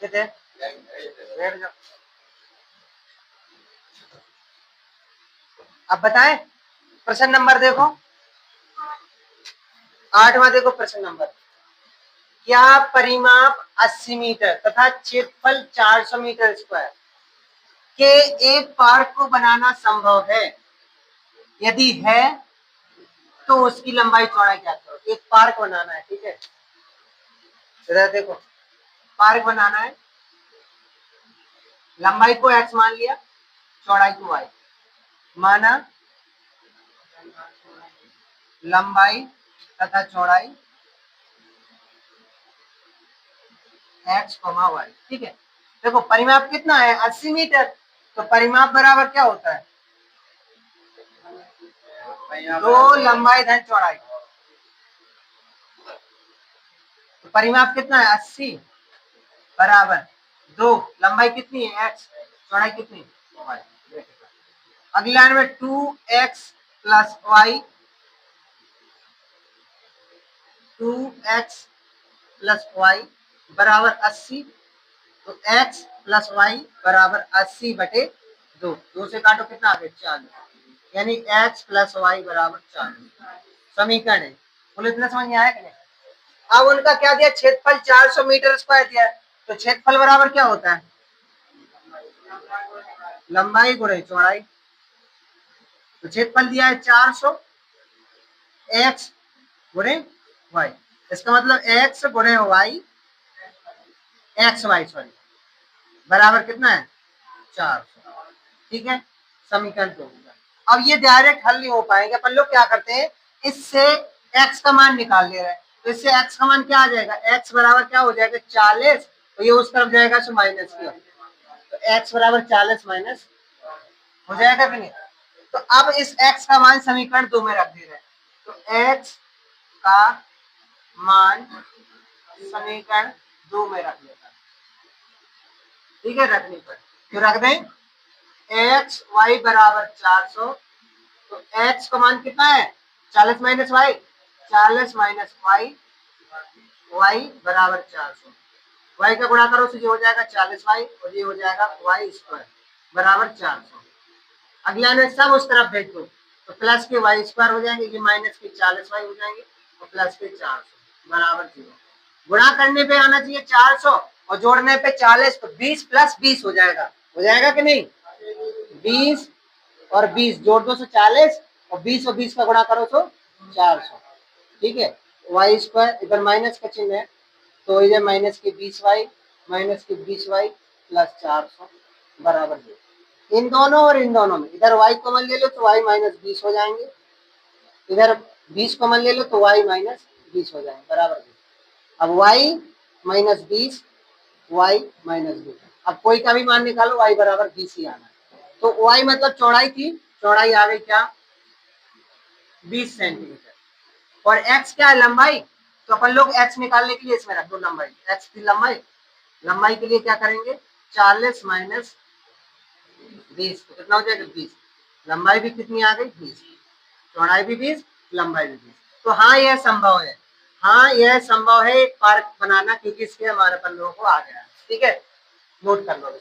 कितने बैठ जाओ। अब बताएं, प्रश्न नंबर देखो 8वां, देखो प्रश्न नंबर। क्या परिमाप 80 मीटर तथा क्षेत्रफल 400 मीटर स्क्वायर के एक पार्क को बनाना संभव है? यदि है तो उसकी लंबाई चौड़ाई क्या करो। एक पार्क बनाना है, ठीक है, इधर देखो, पार्क बनाना है, लंबाई को x मान लिया, चौड़ाई को y माना, लंबाई तथा चौड़ाई x, y, ठीक है। देखो परिमाप कितना है 80 मीटर, तो परिमाप बराबर क्या होता है, 2 लंबाई धन चौड़ाई। तो परिमाप कितना है 80 बराबर 2, लंबाई कितनी है x, चौड़ाई कितनी y। अगली लाइन में 2x plus Y, 2x plus Y बराबर 80, तो x प्लस वाई बराबर 80 बटे 2, 2 से काटो कितना आ गया 40, यानी x प्लस वाई बराबर 40 समीकरण है। बोले इतना समझ में आया कि नहीं? अब उनका क्या दिया, क्षेत्रफल 400 मीटर स्क्वायर दिया है, तो क्षेत्रफल बराबर क्या होता है, लंबाई गुणे चौड़ाई। तो क्षेत्रफल दिया है 400, x गुणे y, इसका मतलब x गुणे y, एक्स वाई सॉरी, बराबर कितना है 400, ठीक है, समीकरण 2। अब ये डायरेक्ट हल नहीं हो पाएंगे, अपन लोग क्या करते हैं, इससे x का मान निकाल ले रहे हैं, तो इससे x का मान क्या आ जाएगा, x बराबर क्या हो जाएगा 40, तो ये उस तरफ जाएगा तो माइनस किया, तो x बराबर 40 माइनस हो जाएगा कि नहीं। तो अब इस x का मान समीकरण 2 में रख दे रहे हैं, तो x का मान समीकरण 2 में रख लेता है, ठीक है, रखने पर तो रख दें एक्स वाई बराबर 400, तो एक्स का मान कितना है 40 minus Y, 40 minus Y, Y बराबर 400, वाई का गुणा करो तो ये हो जाएगा 40 वाई और ये हो जाएगा वाई स्क्वायर बराबर 400। अगला में सब उस तरफ भेज दो, तो प्लस के वाई स्क्वायर हो जाएंगे, ये माइनस के 40 वाई हो जाएंगे और प्लस के 400 बराबर 0। गुणा करने पे आना चाहिए 400 और जोड़ने पे 40, तो 20 प्लस 20 हो जाएगा कि नहीं, 20 और 20 जोड़ दो तो 40 और 20 का गुणा करो तो 400, ठीक है। वाई स्क्वायर इधर माइनस का चिन्ह है, तो इधर माइनस के 20 वाई माइनस के 20 वाई प्लस 400 बराबर 0। इन दोनों और इन दोनों में इधर y कॉमन ले लो तो y माइनस 20 हो जाएंगे, इधर 20 कॉमन ले लो तो y माइनस 20 हो जाएंगे बराबर 0। अब y माइनस 20, y माइनस 20, अब कोई का भी मान निकालो, y बराबर 20 ही आना है, तो y मतलब चौड़ाई थी, चौड़ाई आ गई क्या 20 सेंटीमीटर और x क्या है लंबाई, तो अपन लोग x निकालने के लिए इसमें रख दो लंबाई, x की लंबाई के लिए क्या करेंगे 40 माइनस 20, तो कितना हो जाएगा 20, लंबाई भी कितनी आ गई 20, चौड़ाई भी 20, लंबाई भी 20। तो हाँ यह संभव है, हाँ यह संभव है एक पार्क बनाना, क्योंकि इसके हमारे अपन लोगों को आ गया, ठीक है, नोट कर लो।